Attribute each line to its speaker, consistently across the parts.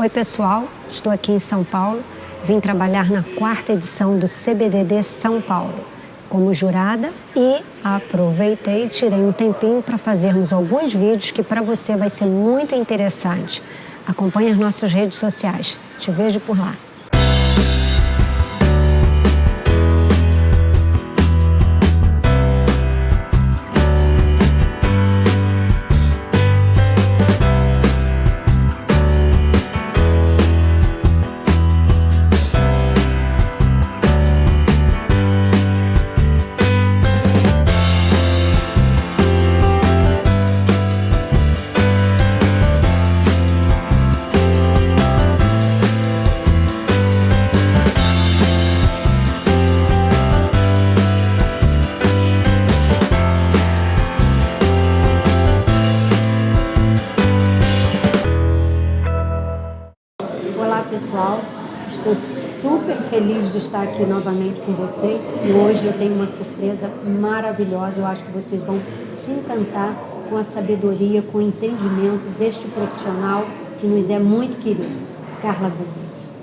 Speaker 1: Oi pessoal, estou aqui em São Paulo, vim trabalhar na 4ª edição do CBDD São Paulo como jurada e aproveitei e tirei um tempinho para fazermos alguns vídeos que para você vai ser muito interessante. Acompanhe as nossas redes sociais, te vejo por lá. Olá pessoal, estou super feliz de estar aqui novamente com vocês e hoje eu tenho uma surpresa maravilhosa. Eu acho que vocês vão se encantar com a sabedoria, com o entendimento deste profissional que nos é muito querido, Carla Bublitz.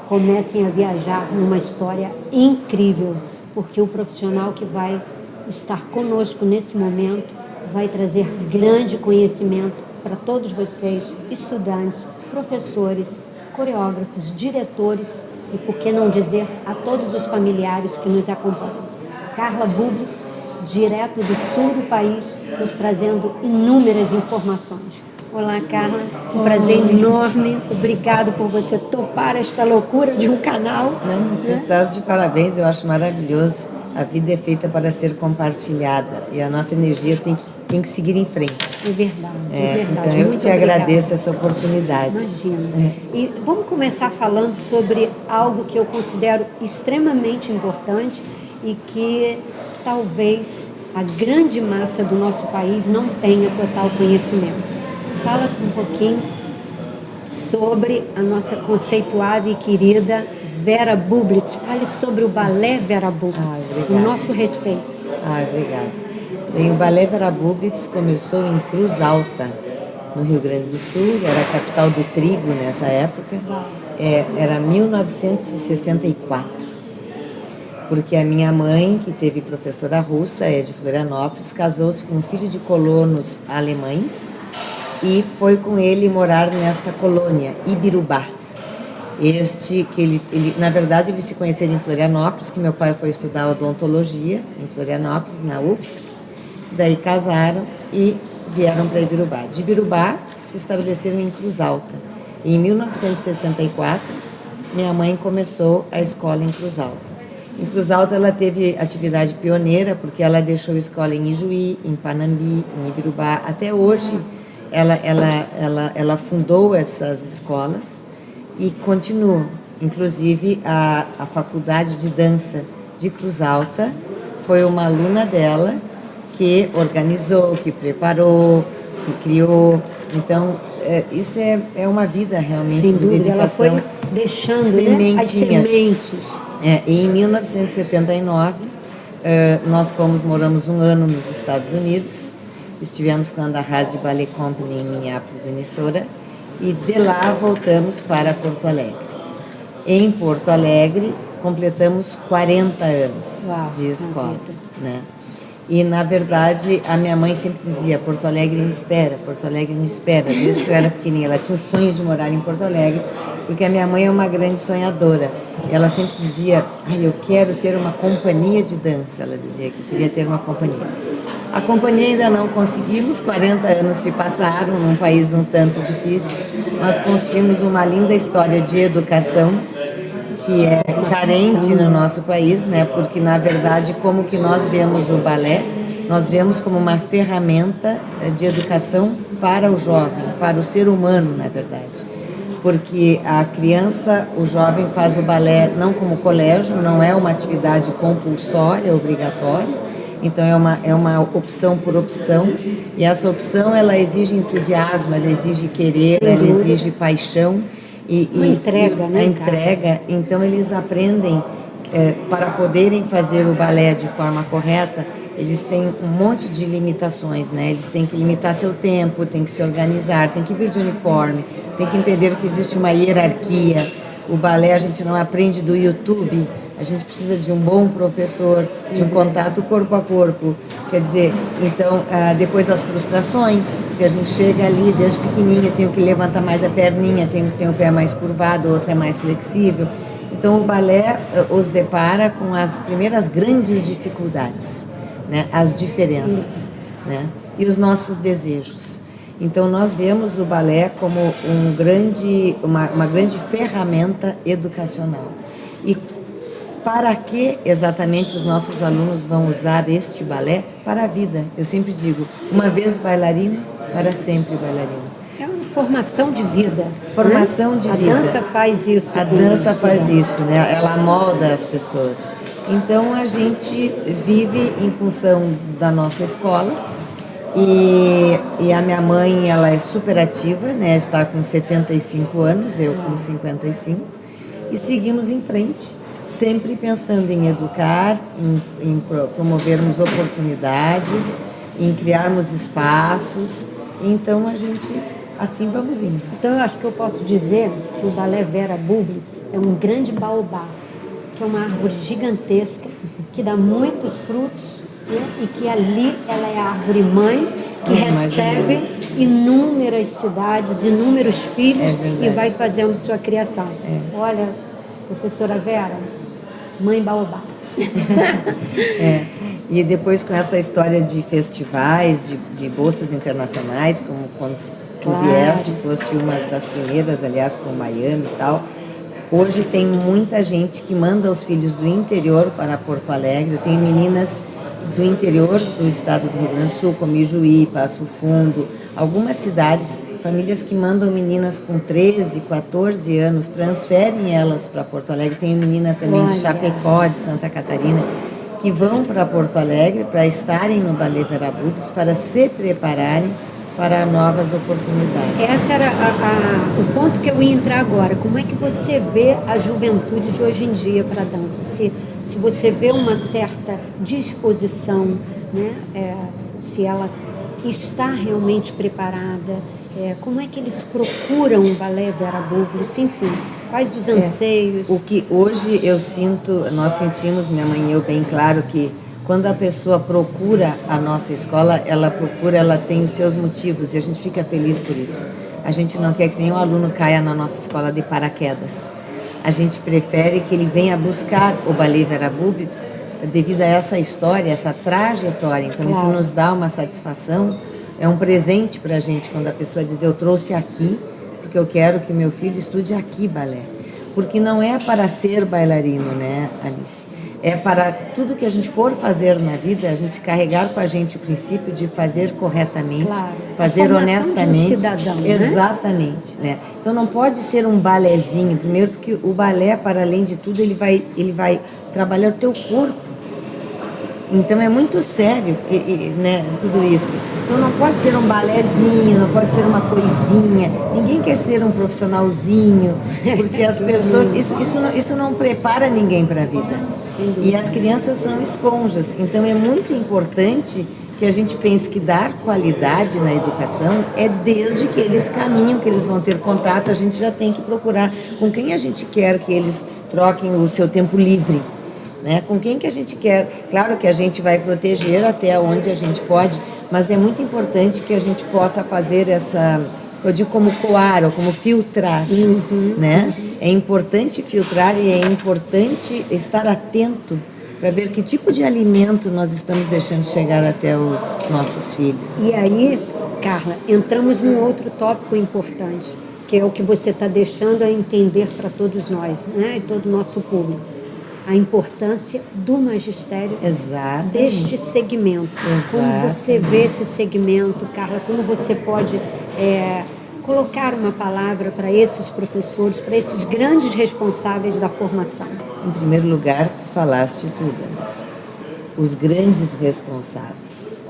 Speaker 1: Comecem a viajar numa história incrível, porque o profissional que vai estar conosco nesse momento vai trazer grande conhecimento para todos vocês, estudantes, professores, coreógrafos, diretores e, por que não dizer, a todos os familiares que nos acompanham. Carla Bublitz, direto do sul do país, nos trazendo inúmeras informações. Olá, Carla, um prazer enorme. Obrigado por você topar esta loucura de um canal.
Speaker 2: Não, mas tu estás de parabéns, eu acho maravilhoso. A vida é feita para ser compartilhada e a nossa energia tem que seguir em frente.
Speaker 1: É verdade, é verdade.
Speaker 2: Então eu te agradeço essa oportunidade.
Speaker 1: Imagina. E vamos começar falando sobre algo que eu considero extremamente importante e que talvez a grande massa do nosso país não tenha total conhecimento. Fala um pouquinho sobre a nossa conceituada e querida Vera Bublitz. Fale sobre o balé Vera Bublitz. O nosso respeito.
Speaker 2: Obrigada. Bem, o balé Vera Bublitz começou em Cruz Alta, no Rio Grande do Sul, era a capital do trigo nessa época, era 1964, porque a minha mãe, que teve professora russa, é de Florianópolis, casou-se com um filho de colonos alemães e foi com ele morar nesta colônia, Ibirubá. Na verdade, eles se conheceram em Florianópolis, que meu pai foi estudar odontologia em Florianópolis, na UFSC. Daí casaram e vieram para Ibirubá. De Ibirubá se estabeleceram em Cruz Alta. E em 1964, minha mãe começou a escola em Cruz Alta. Em Cruz Alta ela teve atividade pioneira, porque ela deixou escola em Ijuí, em Panambi, em Ibirubá. Até hoje ela fundou essas escolas e continua. Inclusive a faculdade de dança de Cruz Alta foi uma aluna dela que organizou, que preparou, que criou. Então, isso é uma vida realmente.
Speaker 1: Sem dúvida,
Speaker 2: dedicação.
Speaker 1: Ela foi deixando as sementes.
Speaker 2: E em 1979, nós moramos um ano nos Estados Unidos, estivemos com a Andahasi Ballet Company em Minneapolis, Minnesota, e de lá voltamos para Porto Alegre. Em Porto Alegre, completamos 40 anos de escola, né? E, na verdade, a minha mãe sempre dizia, Porto Alegre me espera, Porto Alegre me espera. Desde que eu era pequenininha, ela tinha o sonho de morar em Porto Alegre, porque a minha mãe é uma grande sonhadora. Ela sempre dizia, eu quero ter uma companhia de dança. Ela dizia que queria ter uma companhia. A companhia ainda não conseguimos, 40 anos se passaram, num país um tanto difícil. Nós construímos uma linda história de educação, que é carente no nosso país, né? Porque, na verdade, como que nós vemos o balé, nós vemos como uma ferramenta de educação para o jovem, para o ser humano, na verdade. Porque a criança, o jovem faz o balé não como colégio, não é uma atividade compulsória, obrigatória, então é uma opção por opção, e essa opção ela exige entusiasmo, ela exige querer, ela exige paixão,
Speaker 1: A
Speaker 2: entrega, então eles aprendem para poderem fazer o balé de forma correta, eles têm um monte de limitações, né? Eles têm que limitar seu tempo, têm que se organizar, têm que vir de uniforme, tem que entender que existe uma hierarquia. O balé a gente não aprende do YouTube, a gente precisa de um bom professor, de um contato corpo a corpo. Quer dizer, então, depois as frustrações, porque a gente chega ali desde pequenininho, tenho que levantar mais a perninha, tenho que ter o pé mais curvado, outro é mais flexível. Então, o balé os depara com as primeiras grandes dificuldades, né? As diferenças, né? E os nossos desejos. Então, nós vemos o balé como uma grande ferramenta educacional. E para que exatamente os nossos alunos vão usar este balé? Para a vida. Eu sempre digo, uma vez bailarino, para sempre bailarino.
Speaker 1: É uma formação de vida.
Speaker 2: Formação, né? De vida.
Speaker 1: A dança faz isso.
Speaker 2: A dança faz isso, né? Ela molda as pessoas. Então, a gente vive em função da nossa escola. E a minha mãe, ela é super ativa, né? Está com 75 anos, eu com 55. E seguimos em frente, sempre pensando em educar, em promovermos oportunidades, em criarmos espaços. Então, a gente, assim vamos indo.
Speaker 1: Então, eu acho que eu posso dizer que o balé Vera Bublis é um grande baobá, que é uma árvore gigantesca, que dá muitos frutos, né? E que ali ela é a árvore mãe que recebe inúmeras cidades, inúmeros filhos e vai fazendo sua criação. Olha, professora Vera, mãe baobá.
Speaker 2: E depois com essa história de festivais, de bolsas internacionais, como quando tu vieste, foste uma das primeiras, aliás, com Miami e tal. Hoje tem muita gente que manda os filhos do interior para Porto Alegre. Eu tenho meninas do interior do estado do Rio Grande do Sul, como Ijuí, Passo Fundo, algumas cidades, famílias que mandam meninas com 13, 14 anos, transferem elas para Porto Alegre. Tenho menina também de Chapecó, de Santa Catarina, que vão para Porto Alegre para estarem no Ballet Vera Bublis, para se prepararem para novas oportunidades.
Speaker 1: Esse era o ponto que eu ia entrar agora. Como é que você vê a juventude de hoje em dia para a dança? Se você vê uma certa disposição, né? Se ela está realmente preparada, como é que eles procuram o Ballet Vera Bublis, enfim, quais os anseios?
Speaker 2: O que hoje eu sinto, nós sentimos, minha mãe e eu, bem claro que quando a pessoa procura a nossa escola, ela tem os seus motivos e a gente fica feliz por isso. A gente não quer que nenhum aluno caia na nossa escola de paraquedas. A gente prefere que ele venha buscar o Ballet Vera Bublis devido a essa história, essa trajetória. Então, isso nos dá uma satisfação, é um presente para a gente quando a pessoa diz, eu trouxe aqui porque eu quero que meu filho estude aqui balé. Porque não é para ser bailarino, né, Alice? É para tudo que a gente for fazer na vida, a gente carregar com a gente o princípio de fazer corretamente, fazer honestamente.
Speaker 1: De um cidadão, né?
Speaker 2: Exatamente, né? Então não pode ser um balézinho, primeiro porque o balé, para além de tudo, ele vai trabalhar o teu corpo. Então é muito sério, né, tudo isso. Então não pode ser um balézinho, não pode ser uma coisinha. Ninguém quer ser um profissionalzinho, porque as pessoas... Isso não prepara ninguém para a vida. E as crianças são esponjas. Então é muito importante que a gente pense que dar qualidade na educação é desde que eles caminham, que eles vão ter contato, a gente já tem que procurar com quem a gente quer que eles troquem o seu tempo livre. Né? Com quem que a gente quer, claro que a gente vai proteger até onde a gente pode, mas é muito importante que a gente possa fazer essa, eu digo como coar ou como filtrar, né? É importante filtrar e é importante estar atento para ver que tipo de alimento nós estamos deixando chegar até os nossos filhos.
Speaker 1: E aí, Carla, entramos num outro tópico importante, que é o que você está deixando a entender para todos nós, né? E todo o nosso público. A importância do magistério deste segmento. Como você vê esse segmento, Carla? Como você pode colocar uma palavra para esses professores, para esses grandes responsáveis da formação?
Speaker 2: Em primeiro lugar, tu falaste tudo, Alice. Os grandes responsáveis.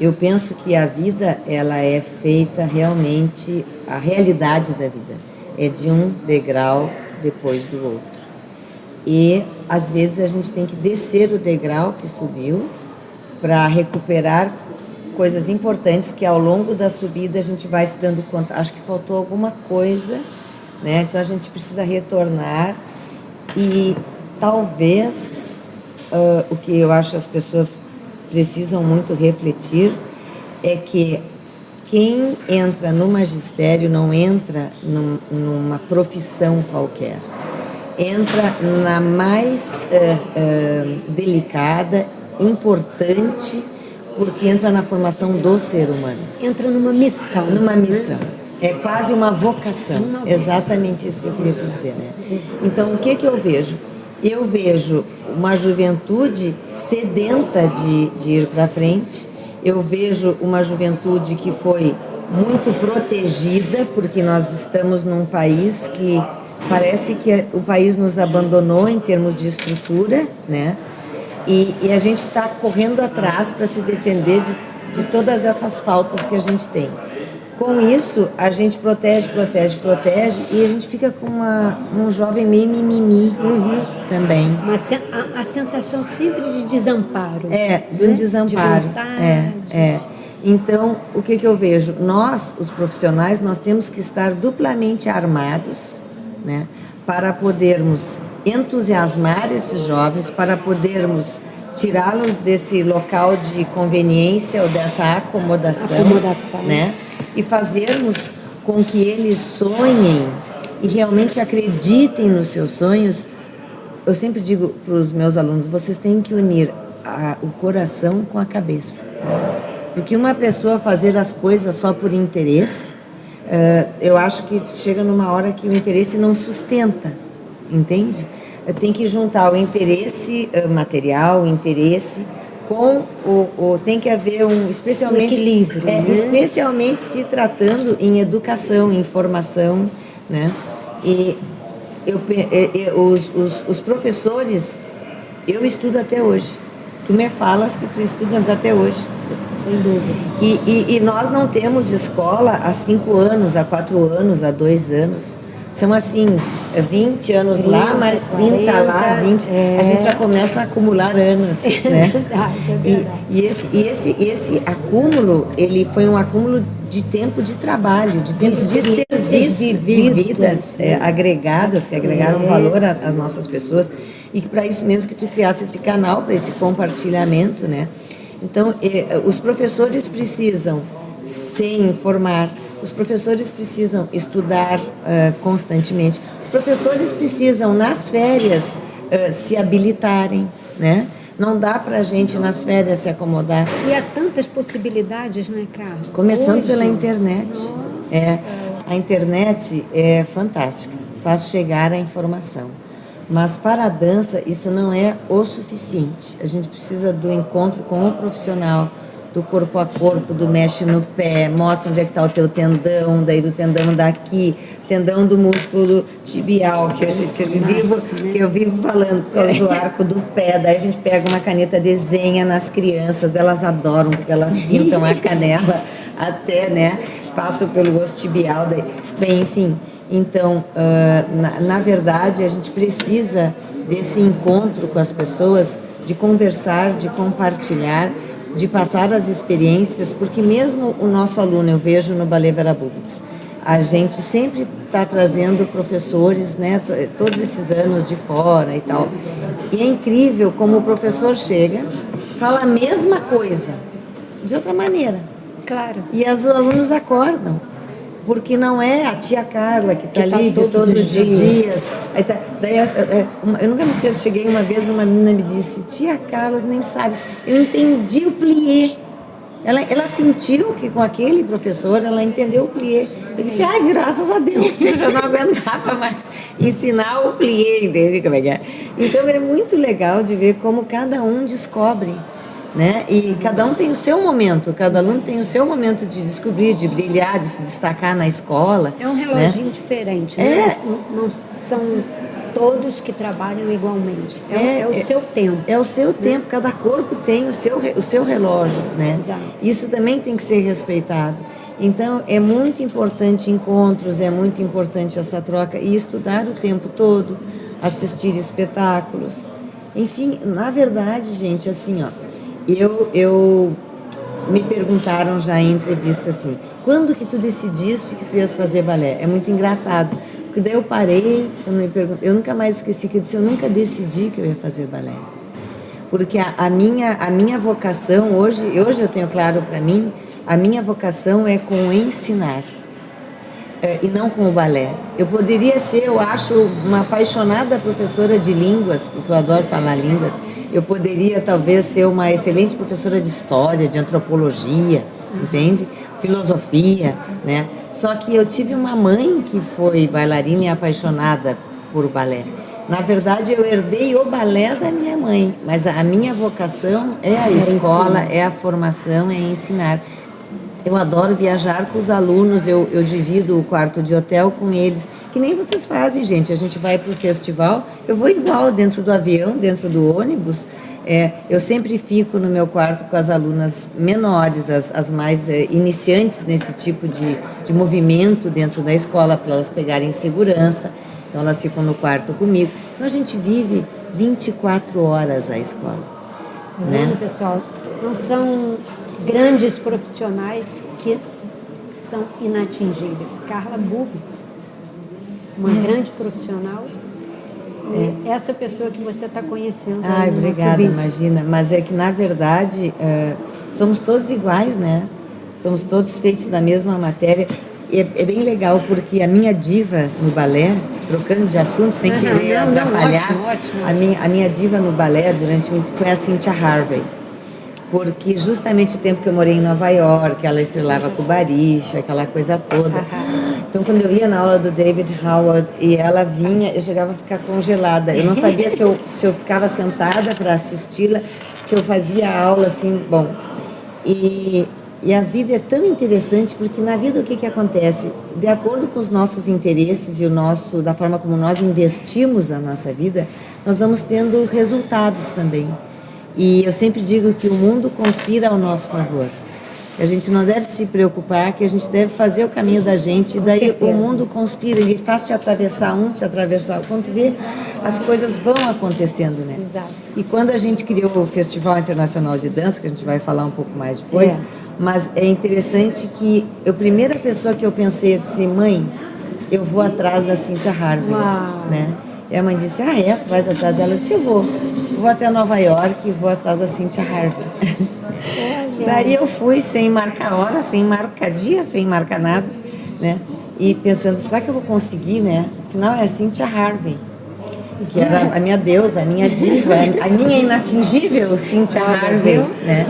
Speaker 2: Eu penso que a vida, ela é feita realmente, a realidade da vida é de um degrau depois do outro. E às vezes a gente tem que descer o degrau que subiu para recuperar coisas importantes que ao longo da subida a gente vai se dando conta. Acho que faltou alguma coisa, né? Então a gente precisa retornar e talvez o que eu acho as pessoas precisam muito refletir é que quem entra no magistério não entra numa profissão qualquer. Entra na mais delicada, importante, porque entra na formação do ser humano.
Speaker 1: Entra numa missão.
Speaker 2: Numa missão. É quase uma vocação. Exatamente isso que eu queria te dizer, né? Então, o que eu vejo? Eu vejo uma juventude sedenta de ir para frente. Eu vejo uma juventude que foi muito protegida, porque nós estamos num país que parece que o país nos abandonou em termos de estrutura, né? E a gente está correndo atrás para se defender de todas essas faltas que a gente tem. Com isso, a gente protege e a gente fica com um jovem meio mimimi também.
Speaker 1: A sensação sempre de desamparo.
Speaker 2: De um desamparo.
Speaker 1: De vontade.
Speaker 2: Então, o que eu vejo? Nós, os profissionais, nós temos que estar duplamente armados, né, para podermos entusiasmar esses jovens, para podermos tirá-los desse local de conveniência ou dessa acomodação. Né, e fazermos com que eles sonhem e realmente acreditem nos seus sonhos. Eu sempre digo para os meus alunos, vocês têm que unir o coração com a cabeça. Porque uma pessoa fazer as coisas só por interesse, eu acho que chega numa hora que o interesse não sustenta, entende? Tem que juntar o interesse material, o interesse com tem que haver especialmente
Speaker 1: equilíbrio, né?
Speaker 2: Especialmente se tratando em educação, em formação, né? E os professores, eu estudo até hoje. Tu me falas que tu estudas até hoje.
Speaker 1: Sem dúvida.
Speaker 2: E nós não temos escola há 5 anos, há 4 anos, há 2 anos. São assim, 20 anos 30, lá, mais 30 40, lá, 20. A gente já começa a acumular anos, né?
Speaker 1: É verdade.
Speaker 2: E esse acúmulo, ele foi um acúmulo de tempo de trabalho, de tempo de serviço, de vidas agregadas, que agregaram valor às nossas pessoas. E que para isso mesmo que tu criasse esse canal, para esse compartilhamento, né? Então, os professores precisam se informar, os professores precisam estudar constantemente, os professores precisam, nas férias, se habilitarem, né? Não dá para a gente, nas férias, se acomodar.
Speaker 1: E há tantas possibilidades, né, Carla?
Speaker 2: Começando pela internet. A internet é fantástica, faz chegar a informação. Mas para a dança isso não é o suficiente. A gente precisa do encontro com o profissional, do corpo a corpo, do mexe no pé, mostra onde é que está o teu tendão, daí do tendão daqui, tendão do músculo tibial, que eu vivo falando por causa do arco do pé. Daí a gente pega uma caneta, desenha nas crianças, elas adoram, porque elas pintam a canela até, né? Passam pelo osso tibial, daí, bem, enfim. Então, na verdade, a gente precisa desse encontro com as pessoas, de conversar, de compartilhar, de passar as experiências, porque mesmo o nosso aluno, eu vejo no Ballet Verabubitz, a gente sempre está trazendo professores, né, todos esses anos de fora e tal. E é incrível como o professor chega, fala a mesma coisa, de outra maneira.
Speaker 1: Claro.
Speaker 2: E os alunos acordam. Porque não é a tia Carla que está ali de todos os dias. Aí tá, daí, eu nunca me esqueço, cheguei uma vez, uma menina me disse, tia Carla, nem sabes, eu entendi o plié. Ela sentiu que com aquele professor, ela entendeu o plié. Eu disse, ai, graças a Deus, porque eu já não aguentava mais ensinar o plié, entende como é que é? Então é muito legal de ver como cada um descobre. Né? E cada um tem o seu momento, cada aluno tem o seu momento de descobrir, de brilhar, de se destacar na escola.
Speaker 1: É um reloginho diferente, né? Não são todos que trabalham igualmente. É o seu tempo.
Speaker 2: É o seu tempo, cada corpo tem o seu relógio, né?
Speaker 1: Exato.
Speaker 2: Isso também tem que ser respeitado. Então, é muito importante encontros, é muito importante essa troca e estudar o tempo todo, assistir espetáculos. Enfim, na verdade, gente, assim, ó, me perguntaram já em entrevista assim, quando que tu decidiste que tu ias fazer balé? É muito engraçado, porque daí eu parei, eu nunca mais esqueci que eu disse, eu nunca decidi que eu ia fazer balé. Porque a minha vocação, hoje eu tenho claro para mim, a minha vocação é com o ensinar. E não com o balé. Eu poderia ser, eu acho, uma apaixonada professora de línguas, porque eu adoro falar línguas. Eu poderia, talvez, ser uma excelente professora de história, de antropologia, entende? Filosofia, né? Só que eu tive uma mãe que foi bailarina e apaixonada por balé. Na verdade, eu herdei o balé da minha mãe, mas a minha vocação é a escola, é a formação, é ensinar. Eu adoro viajar com os alunos, eu divido o quarto de hotel com eles, que nem vocês fazem, gente. A gente vai para o festival, eu vou igual dentro do avião, dentro do ônibus. Eu sempre fico no meu quarto com as alunas menores, as mais iniciantes nesse tipo de movimento dentro da escola, para elas pegarem segurança. Então elas ficam no quarto comigo. Então a gente vive 24 horas a escola.
Speaker 1: Tá vendo, pessoal? Não são grandes profissionais que são inatingíveis. Carla Bubis, uma grande profissional, e essa pessoa que você está conhecendo.
Speaker 2: Ai, obrigada, imagina. Mas é que, na verdade, somos todos iguais, né? Somos todos feitos da mesma matéria. E é bem legal, porque a minha diva no balé, trocando de assunto sem querer atrapalhar, ótimo. A minha diva no balé durante muito foi a Cynthia Harvey. Porque justamente o tempo que eu morei em Nova York, ela estrelava com o Baricho, aquela coisa toda. Então, quando eu ia na aula do David Howard e ela vinha, eu chegava a ficar congelada. Eu não sabia se eu ficava sentada para assisti-la, se eu fazia a aula assim, bom. E a vida é tão interessante, porque na vida o que acontece? De acordo com os nossos interesses e da forma como nós investimos na nossa vida, nós vamos tendo resultados também. E eu sempre digo que o mundo conspira ao nosso favor. A gente não deve se preocupar, que a gente deve fazer o caminho da gente, e daí o mundo conspira, ele faz te atravessar te atravessar o quando vê, as coisas vão acontecendo, né?
Speaker 1: Exato.
Speaker 2: E quando a gente criou o Festival Internacional de Dança, que a gente vai falar um pouco mais depois, mas é interessante que a primeira pessoa que eu pensei, eu disse, mãe, eu vou atrás da Cynthia Harvey, né? E a mãe disse, tu vais atrás dela? Eu disse, eu vou até Nova York e vou atrás da Cynthia Harvey. Daí eu fui sem marcar hora, sem marcar dia, sem marcar nada, né? E pensando, será que eu vou conseguir, né? Afinal é a Cynthia Harvey, que era a minha deusa, a minha diva, a minha inatingível Cynthia Harvey, né?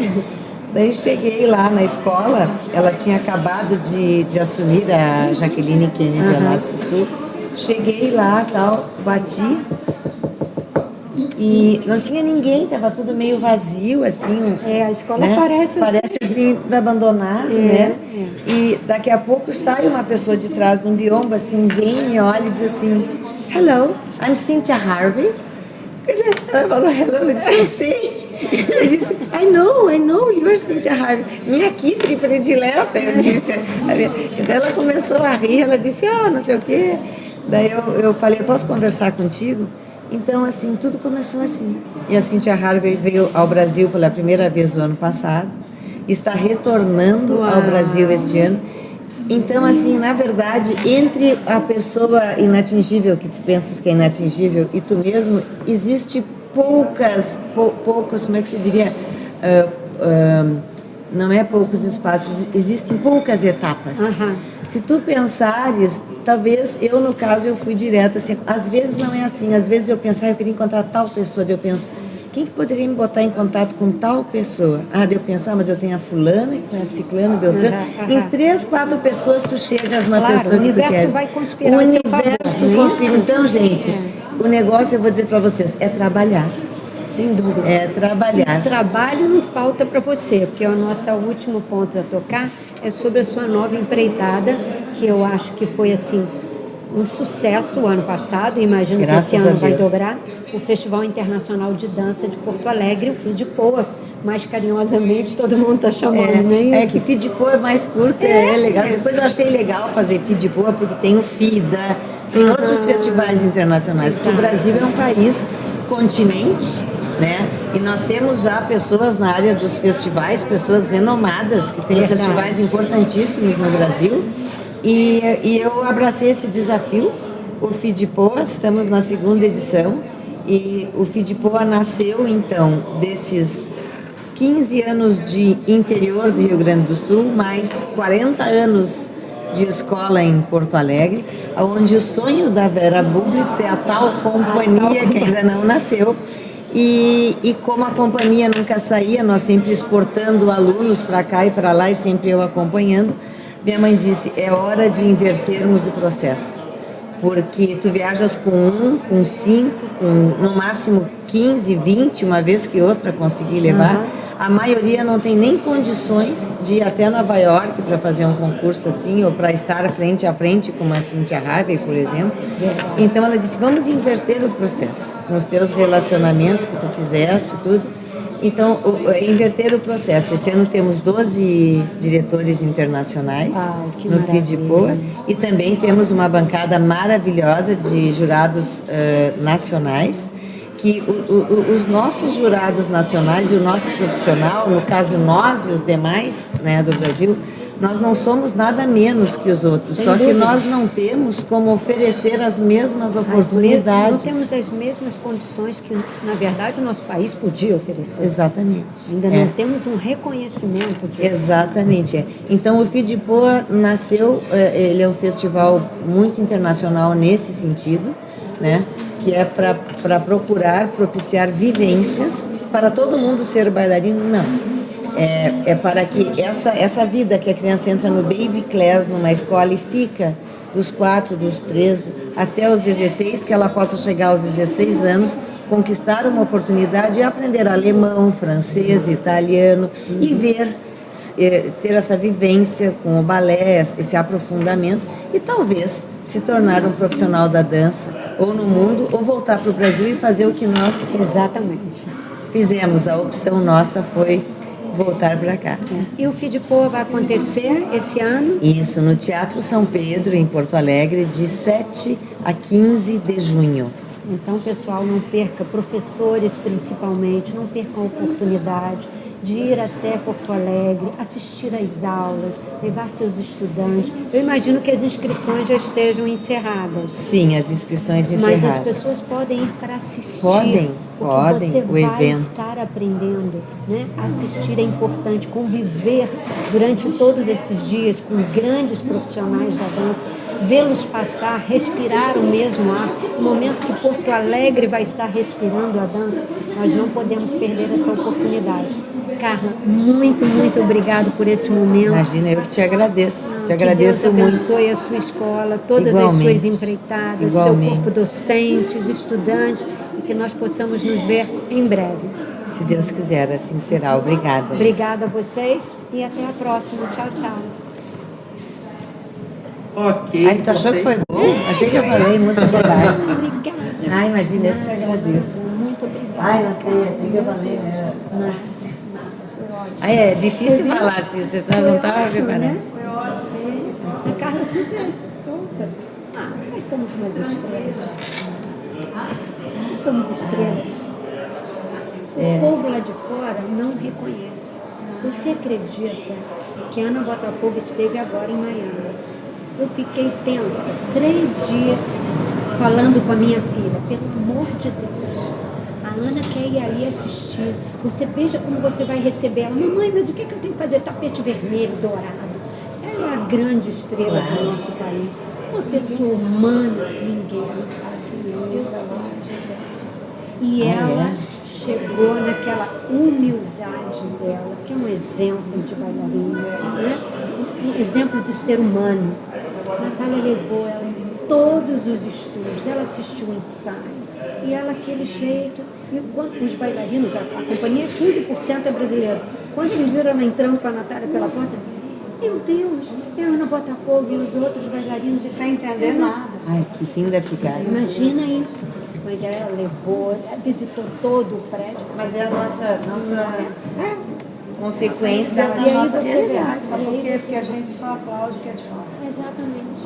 Speaker 2: Daí cheguei lá na escola, ela tinha acabado de assumir a Jacqueline Kennedy Onassis School. Cheguei lá, tal, bati e não tinha ninguém, tava tudo meio vazio, assim.
Speaker 1: A escola, né? Parece
Speaker 2: assim, abandonada, né? E daqui a pouco sai uma pessoa de trás de um biombo, assim, vem, me olha e diz assim, hello, I'm Cynthia Harvey. Ela falou, hello, eu disse, eu sei. Eu disse, I know, you're Cynthia Harvey. Minha Kitty predileta, eu disse. E daí ela começou a rir, ela disse, não sei o quê. Daí eu falei, posso conversar contigo? Então, assim, tudo começou assim. E a Cynthia Harvey veio ao Brasil pela primeira vez no ano passado, está retornando ao Brasil este ano. Então, assim, na verdade, entre a pessoa inatingível, que tu pensas que é inatingível, e tu mesmo, existe poucos, como é que se diria? Não é poucos espaços, existem poucas etapas. Se tu pensares, talvez eu, no caso, eu fui direta, assim, às vezes não é assim, às vezes eu pensar, eu queria encontrar tal pessoa, daí eu penso, quem que poderia me botar em contato com tal pessoa? Daí eu pensar, mas eu tenho a fulana, que conhece ciclano, beltrano. Em 3, 4 pessoas tu chegas na pessoa que tu queres. O universo vai conspirar. O universo conspira. Então, gente, o negócio, eu vou dizer para vocês, é trabalhar.
Speaker 1: Sem dúvida.
Speaker 2: É trabalhar.
Speaker 1: E trabalho não falta para você, porque o nosso último ponto a tocar é sobre a sua nova empreitada, que eu acho que foi assim um sucesso o ano passado, imagino que esse ano vai dobrar, o Festival Internacional de Dança de Porto Alegre, o FIDPOA, mais carinhosamente todo mundo está chamando, não é isso?
Speaker 2: É que FIDPOA é mais curto, é legal. Depois eu achei legal fazer FIDPOA, porque tem o FIDA, tem outros festivais internacionais, porque o Brasil é um país continente, né? E nós temos já pessoas na área dos festivais, pessoas renomadas, que têm festivais importantíssimos no Brasil. E eu abracei esse desafio, o FIDPOA, estamos na 2ª edição, e o FIDPOA nasceu, então, desses 15 anos de interior do Rio Grande do Sul, mais 40 anos de escola em Porto Alegre, onde o sonho da Vera Bublitz é a tal companhia que ainda não nasceu. E como a companhia nunca saía, nós sempre exportando alunos para cá e para lá e sempre eu acompanhando, minha mãe disse, é hora de invertermos o processo. Porque tu viajas com 1, com 5, com no máximo 15, 20, uma vez que outra conseguir levar. A maioria não tem nem condições de ir até Nova York para fazer um concurso assim, ou para estar frente a frente com uma Cynthia Harvey, por exemplo. Então ela disse, vamos inverter o processo, com os teus relacionamentos que tu fizeste, tudo. Então, inverter o processo. Esse ano temos 12 diretores internacionais no FIDPOA e também temos uma bancada maravilhosa de jurados nacionais, que os nossos jurados nacionais e o nosso profissional, no caso nós e os demais, né, do Brasil, nós não somos nada menos que os outros, só que nós não temos como oferecer as mesmas oportunidades.
Speaker 1: Não temos as mesmas condições que, na verdade, o nosso país podia oferecer.
Speaker 2: Exatamente.
Speaker 1: Ainda não temos um reconhecimento disso.
Speaker 2: Exatamente. Então, o FIDPOA nasceu, ele é um festival muito internacional nesse sentido, né? Que é para procurar propiciar vivências para todo mundo ser bailarino, não. É para que essa vida que a criança entra no baby class, numa escola e fica dos 4, dos 3, até os 16, que ela possa chegar aos 16 anos, conquistar uma oportunidade e aprender alemão, francês, italiano e ver, ter essa vivência com o balé, esse aprofundamento e talvez se tornar um profissional da dança ou no mundo ou voltar para o Brasil e fazer o que nós fizemos. A opção nossa foi voltar para cá.
Speaker 1: E o FIDPOA vai acontecer esse ano?
Speaker 2: Isso, no Teatro São Pedro, em Porto Alegre, de 7 a 15 de junho.
Speaker 1: Então, pessoal, não perca, professores principalmente, não percam a oportunidade de ir até Porto Alegre, assistir às aulas, levar seus estudantes. Eu imagino que as inscrições já estejam encerradas.
Speaker 2: Sim, as inscrições encerradas.
Speaker 1: Mas as pessoas podem ir para assistir.
Speaker 2: Podem,
Speaker 1: você
Speaker 2: o
Speaker 1: vai
Speaker 2: evento.
Speaker 1: estar aprendendo, né? Assistir é importante, conviver durante todos esses dias com grandes profissionais da dança, vê-los passar, respirar o mesmo ar. No momento que Porto Alegre vai estar respirando a dança, nós não podemos perder essa oportunidade. Carla, muito, muito obrigado por esse momento.
Speaker 2: Imagina, eu que te agradeço. Te
Speaker 1: agradeço muito. Que Deus abençoe
Speaker 2: muito.
Speaker 1: a sua escola, todas as suas empreitadas, seu corpo docentes, estudantes, e que nós possamos nos ver em breve.
Speaker 2: Se Deus quiser, assim será. Obrigada.
Speaker 1: Obrigada a vocês e até a próxima. Tchau, tchau.
Speaker 3: Ok.
Speaker 2: Ai, tu achou que foi bom? Achei que eu falei muito bobagem.
Speaker 1: Obrigada.
Speaker 2: Ai, imagina, eu que te agradeço.
Speaker 1: Muito obrigada.
Speaker 2: Ai, não sei, achei que eu falei, né? Ai, é difícil falar assim, você não estava preparando.
Speaker 1: Né? Foi ótimo. A Carla super solta. Nós somos umas estrelas. Nós somos estrelas. O povo lá de fora não reconhece. Você acredita que a Ana Botafogo esteve agora em Miami? Eu fiquei tensa 3 dias falando com a minha filha. Pelo amor de Deus, a Ana quer ir aí assistir. Você veja como você vai receber ela. Mamãe, mas o que eu tenho que fazer? Tapete vermelho, dourado. Ela é a grande estrela do nosso país. Uma pessoa humana, ninguém sabe. Eu sei. E ela chegou naquela humildade dela, que é um exemplo de bailarina, né? Um exemplo de ser humano. A Natália levou ela em todos os estudos, ela assistiu o ensaio, e ela aquele jeito. E quando os bailarinos, a companhia 15% é brasileira, quando eles viram ela entrando com a Natália pela porta, meu Deus, é a Ana Botafogo e os outros bailarinos.
Speaker 4: Sem entender nada.
Speaker 2: Ai, que fim da picada.
Speaker 1: Imagina isso. Mas ela levou, visitou todo o prédio.
Speaker 2: Mas é a nossa consequência
Speaker 4: Da
Speaker 1: E aí
Speaker 4: nossa
Speaker 1: você
Speaker 4: realidade.
Speaker 1: vê.
Speaker 4: Só porque a gente só aplaude o que é de fora.
Speaker 1: Exatamente.